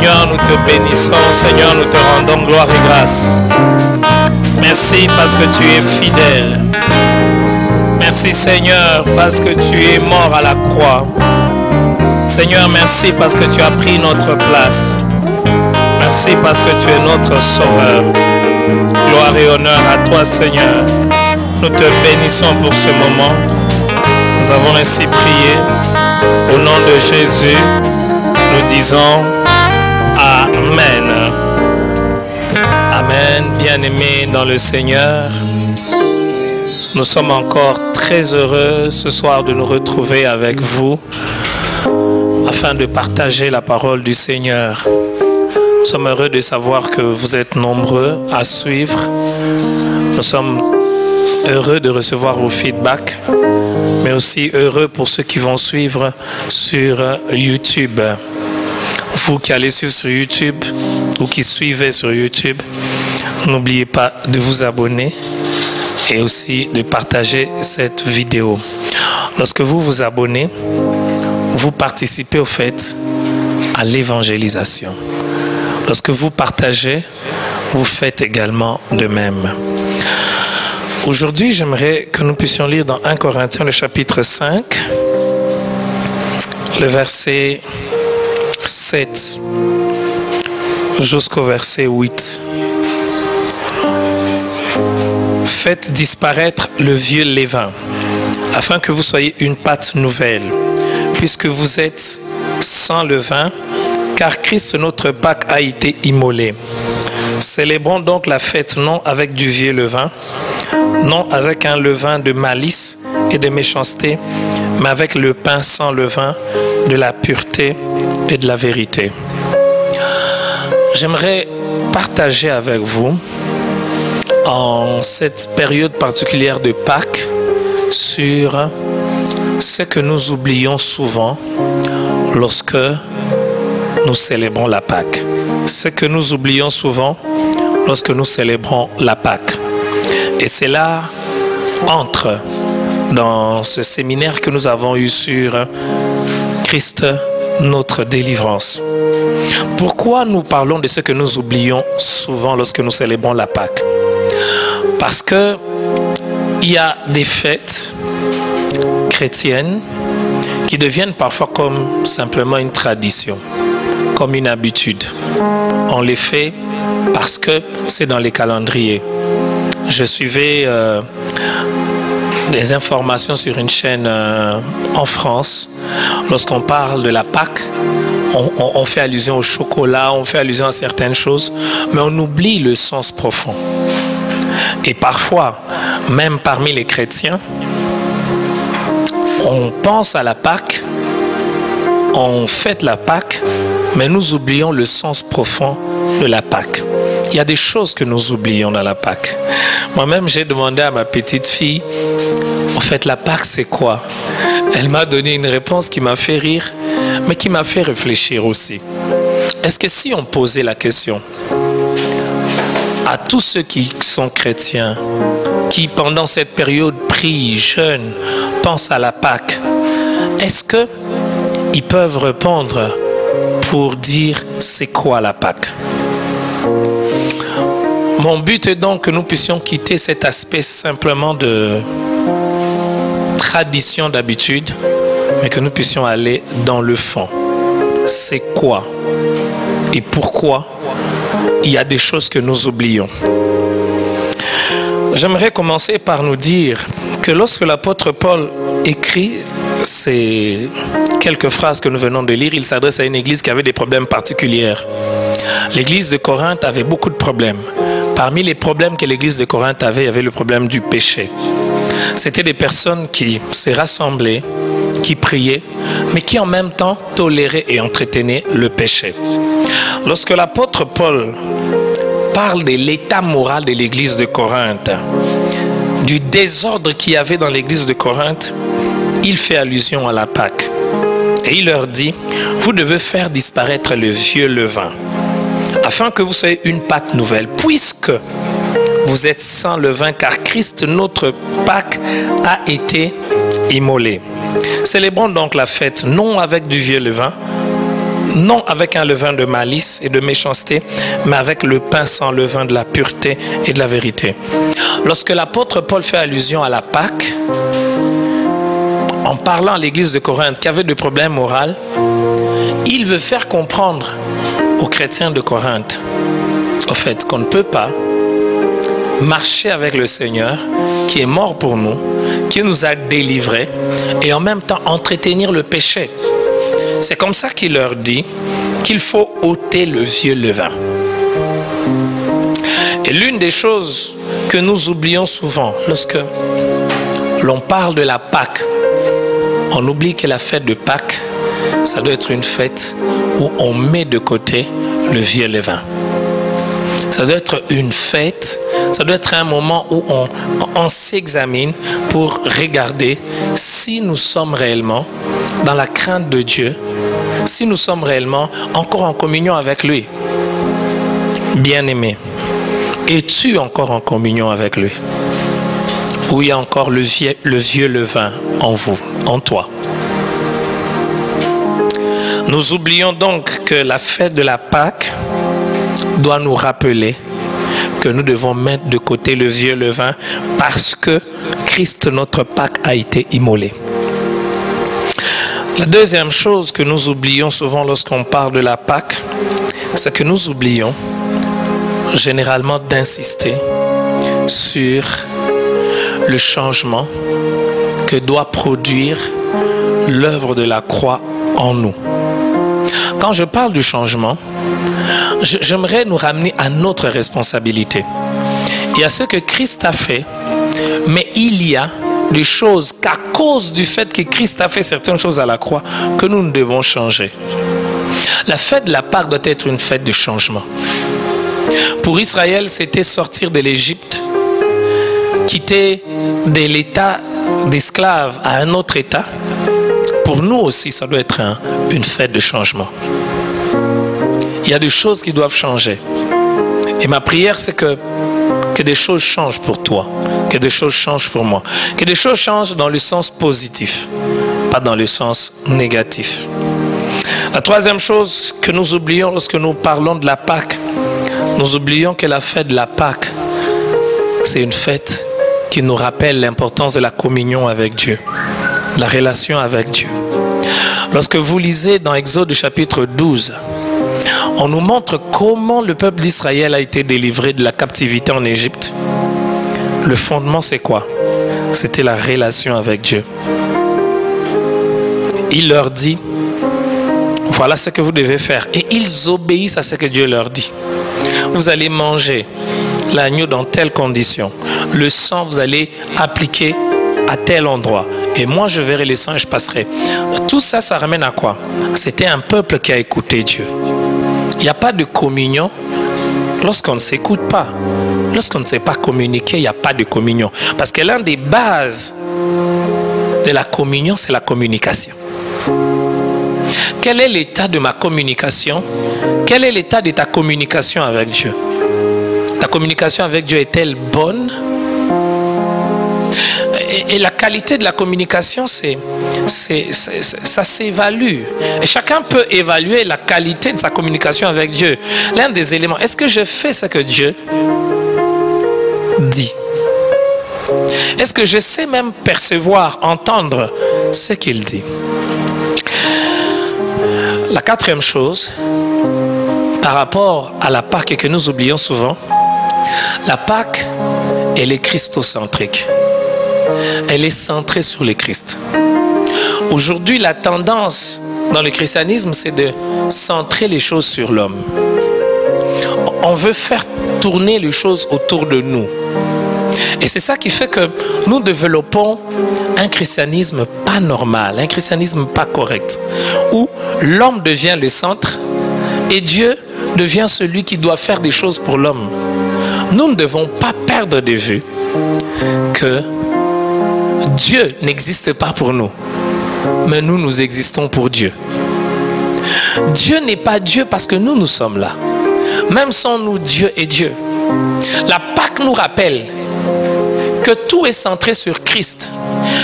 Seigneur, nous te bénissons. Seigneur, nous te rendons gloire et grâce. Merci parce que tu es fidèle. Merci Seigneur parce que tu es mort à la croix. Seigneur, merci parce que tu as pris notre place. Merci parce que tu es notre sauveur. Gloire et honneur à toi Seigneur. Nous te bénissons pour ce moment. Nous avons ainsi prié. Au nom de Jésus, nous disons Amen. Amen. Bien-aimés dans le Seigneur, nous sommes encore très heureux ce soir de nous retrouver avec vous afin de partager la parole du Seigneur. Nous sommes heureux de savoir que vous êtes nombreux à suivre. Nous sommes heureux de recevoir vos feedbacks, mais aussi heureux pour ceux qui vont suivre sur YouTube. Vous qui allez suivre sur YouTube ou qui suivez sur YouTube, n'oubliez pas de vous abonner et aussi de partager cette vidéo. Lorsque vous vous abonnez, vous participez au fait à l'évangélisation. Lorsque vous partagez, vous faites également de même. Aujourd'hui, j'aimerais que nous puissions lire dans 1 Corinthiens le chapitre 5, le verset 7 jusqu'au verset 8. Faites disparaître le vieux levain, afin que vous soyez une pâte nouvelle, puisque vous êtes sans levain, car Christ notre Pâque a été immolé. Célébrons donc la fête non avec du vieux levain, non avec un levain de malice et de méchanceté, mais avec le pain sans levain de la pureté et de la vérité. J'aimerais partager avec vous en cette période particulière de Pâques sur ce que nous oublions souvent lorsque nous célébrons la Pâque. Ce que nous oublions souvent lorsque nous célébrons la Pâque. Et cela entre dans ce séminaire que nous avons eu sur Christ, notre délivrance. Pourquoi nous parlons de ce que nous oublions souvent lorsque nous célébrons la Pâque? Parce que il y a des fêtes chrétiennes qui deviennent parfois comme simplement une tradition, comme une habitude. On les fait parce que c'est dans les calendriers. Je suivais des informations sur une chaîne en France. Lorsqu'on parle de la Pâque, on fait allusion au chocolat, on fait allusion à certaines choses, mais on oublie le sens profond. Et parfois, même parmi les chrétiens, on pense à la Pâque, on fête la Pâque, mais nous oublions le sens profond de la Pâque. Il y a des choses que nous oublions dans la Pâque. Moi-même, j'ai demandé à ma petite fille, en fait, la Pâque, c'est quoi? Elle m'a donné une réponse qui m'a fait rire, mais qui m'a fait réfléchir aussi. Est-ce que si on posait la question à tous ceux qui sont chrétiens, qui pendant cette période prient, jeûnent, pensent à la Pâque, est-ce qu'ils peuvent répondre pour dire c'est quoi la Pâque? Mon but est donc que nous puissions quitter cet aspect simplement de tradition d'habitude, mais que nous puissions aller dans le fond. C'est quoi et pourquoi il y a des choses que nous oublions. J'aimerais commencer par nous dire que lorsque l'apôtre Paul écrit ces quelques phrases que nous venons de lire, il s'adresse à une église qui avait des problèmes particuliers. L'église de Corinthe avait beaucoup de problèmes. Parmi les problèmes que l'église de Corinthe avait, il y avait le problème du péché. C'était des personnes qui se rassemblaient, qui priaient, mais qui en même temps toléraient et entretenaient le péché. Lorsque l'apôtre Paul parle de l'état moral de l'église de Corinthe, du désordre qu'il y avait dans l'église de Corinthe, il fait allusion à la Pâque. Et il leur dit, vous devez faire disparaître le vieux levain, afin que vous soyez une pâte nouvelle, puisque vous êtes sans levain, car Christ, notre Pâque, a été immolé. Célébrons donc la fête, non avec du vieux levain, non avec un levain de malice et de méchanceté, mais avec le pain sans levain de la pureté et de la vérité. Lorsque l'apôtre Paul fait allusion à la Pâque, en parlant à l'église de Corinthe qui avait des problèmes moraux, il veut faire comprendre aux chrétiens de Corinthe, au fait, qu'on ne peut pas marcher avec le Seigneur qui est mort pour nous, qui nous a délivrés, et en même temps entretenir le péché. C'est comme ça qu'il leur dit qu'il faut ôter le vieux levain. Et l'une des choses que nous oublions souvent lorsque l'on parle de la Pâque, on oublie que la fête de Pâques, ça doit être une fête où on met de côté le vieux levain. Ça doit être une fête, ça doit être un moment où on s'examine pour regarder si nous sommes réellement dans la crainte de Dieu, si nous sommes réellement encore en communion avec lui. Bien-aimé, es-tu encore en communion avec lui? Ou il y a encore le vieux levain en vous, en toi? Nous oublions donc que la fête de la Pâque doit nous rappeler que nous devons mettre de côté le vieux levain parce que Christ, notre Pâque, a été immolé. La deuxième chose que nous oublions souvent lorsqu'on parle de la Pâque, c'est que nous oublions généralement d'insister sur le changement que doit produire l'œuvre de la croix en nous. Quand je parle du changement, j'aimerais nous ramener à notre responsabilité. Il y a ce que Christ a fait, mais il y a des choses qu'à cause du fait que Christ a fait certaines choses à la croix, que nous devons changer. La fête de la Pâque doit être une fête de changement. Pour Israël, c'était sortir de l'Égypte, quitter de l'état d'esclave à un autre état. Pour nous aussi, ça doit être une fête de changement. Il y a des choses qui doivent changer. Et ma prière, c'est que des choses changent pour toi, que des choses changent pour moi, que des choses changent dans le sens positif, pas dans le sens négatif. La troisième chose que nous oublions lorsque nous parlons de la Pâque, nous oublions que la fête de la Pâque, c'est une fête qui nous rappelle l'importance de la communion avec Dieu, la relation avec Dieu. Lorsque vous lisez dans Exode chapitre 12, on nous montre comment le peuple d'Israël a été délivré de la captivité en Égypte. Le fondement, c'est quoi? C'était la relation avec Dieu. Il leur dit, voilà ce que vous devez faire. Et ils obéissent à ce que Dieu leur dit. Vous allez manger l'agneau dans telles conditions. Le sang, vous allez appliquer à tel endroit. Et moi, je verrai le sang et je passerai. Tout ça, ça ramène à quoi? C'était un peuple qui a écouté Dieu. Il n'y a pas de communion lorsqu'on ne s'écoute pas. Lorsqu'on ne sait pas communiquer, il n'y a pas de communion. Parce que l'une des bases de la communion, c'est la communication. Quel est l'état de ma communication? Quel est l'état de ta communication avec Dieu? Ta communication avec Dieu est-elle bonne? Et la qualité de la communication, ça s'évalue. Et chacun peut évaluer la qualité de sa communication avec Dieu. L'un des éléments, est-ce que je fais ce que Dieu dit? Est-ce que je sais même percevoir, entendre ce qu'il dit? La quatrième chose, par rapport à la Pâque que nous oublions souvent, la Pâque, elle est christocentrique. Elle est centrée sur le Christ. Aujourd'hui, la tendance dans le christianisme, c'est de centrer les choses sur l'homme. On veut faire tourner les choses autour de nous. Et c'est ça qui fait que nous développons un christianisme pas normal, un christianisme pas correct, où l'homme devient le centre et Dieu devient celui qui doit faire des choses pour l'homme. Nous ne devons pas perdre de vue que Dieu n'existe pas pour nous, mais nous, nous existons pour Dieu. Dieu n'est pas Dieu parce que nous sommes là. Même sans nous, Dieu est Dieu. La Pâque nous rappelle que tout est centré sur Christ.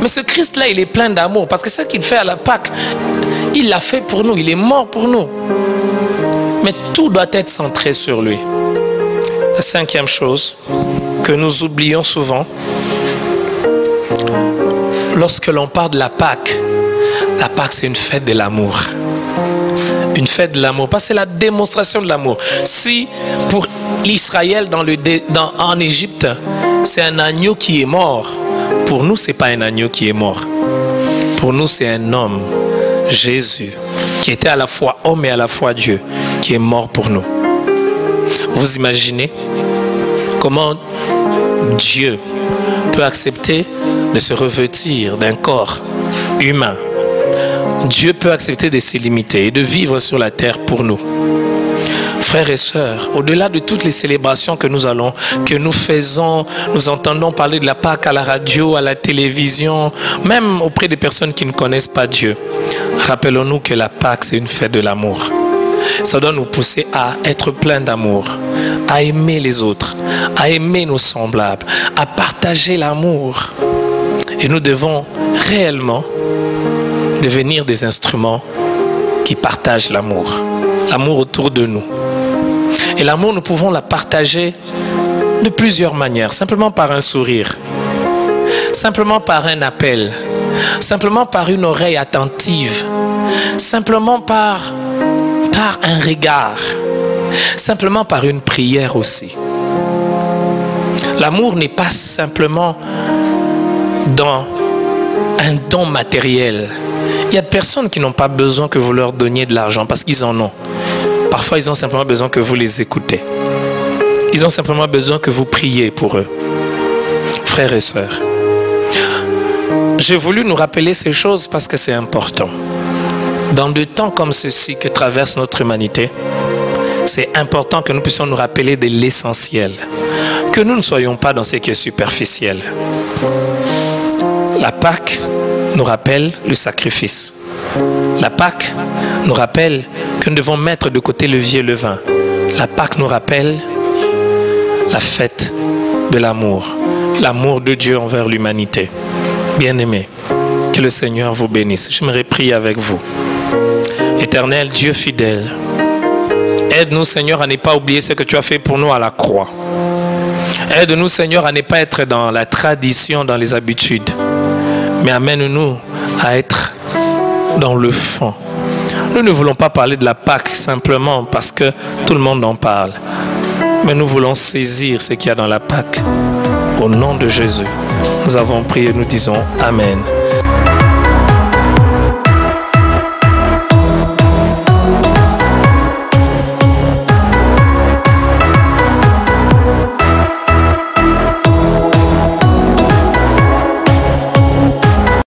Mais ce Christ-là, il est plein d'amour parce que ce qu'il fait à la Pâque, Il l'a fait pour nous, il est mort pour nous. Mais tout doit être centré sur lui. La cinquième chose que nous oublions souvent, lorsque l'on parle de la Pâque c'est une fête de l'amour. Une fête de l'amour, parce que c'est la démonstration de l'amour. Si pour l'Israël en Égypte, c'est un agneau qui est mort, pour nous, ce n'est pas un agneau qui est mort. Pour nous, c'est un homme, Jésus, qui était à la fois homme et à la fois Dieu, qui est mort pour nous. Vous imaginez comment Dieu peut accepter de se revêtir d'un corps humain. Dieu peut accepter de se limiter et de vivre sur la terre pour nous. Frères et sœurs, au-delà de toutes les célébrations que nous faisons, nous entendons parler de la Pâque à la radio, à la télévision, même auprès des personnes qui ne connaissent pas Dieu. Rappelons-nous que la Pâque, c'est une fête de l'amour. Ça doit nous pousser à être plein d'amour, à aimer les autres, à aimer nos semblables, à partager l'amour. Et nous devons réellement devenir des instruments qui partagent l'amour. L'amour autour de nous. Et l'amour, nous pouvons la partager de plusieurs manières. Simplement par un sourire. Simplement par un appel. Simplement par une oreille attentive. Simplement par un regard. Simplement par une prière aussi. L'amour n'est pas simplement dans un don matériel. Il y a des personnes qui n'ont pas besoin que vous leur donniez de l'argent parce qu'ils en ont. Parfois, ils ont simplement besoin que vous les écoutez. Ils ont simplement besoin que vous priez pour eux. Frères et sœurs, j'ai voulu nous rappeler ces choses parce que c'est important. Dans des temps comme ceci que traverse notre humanité, c'est important que nous puissions nous rappeler de l'essentiel. Que nous ne soyons pas dans ce qui est superficiel. La Pâque nous rappelle le sacrifice. La Pâque nous rappelle que nous devons mettre de côté le vieux levain. La Pâque nous rappelle la fête de l'amour. L'amour de Dieu envers l'humanité. Bien-aimés, que le Seigneur vous bénisse. J'aimerais prier avec vous. Éternel Dieu fidèle, aide-nous Seigneur à ne pas oublier ce que tu as fait pour nous à la croix. Aide-nous Seigneur à ne pas être dans la tradition, dans les habitudes. Mais amène-nous à être dans le fond. Nous ne voulons pas parler de la Pâque simplement parce que tout le monde en parle. Mais nous voulons saisir ce qu'il y a dans la Pâque. Au nom de Jésus, nous avons prié, nous disons Amen.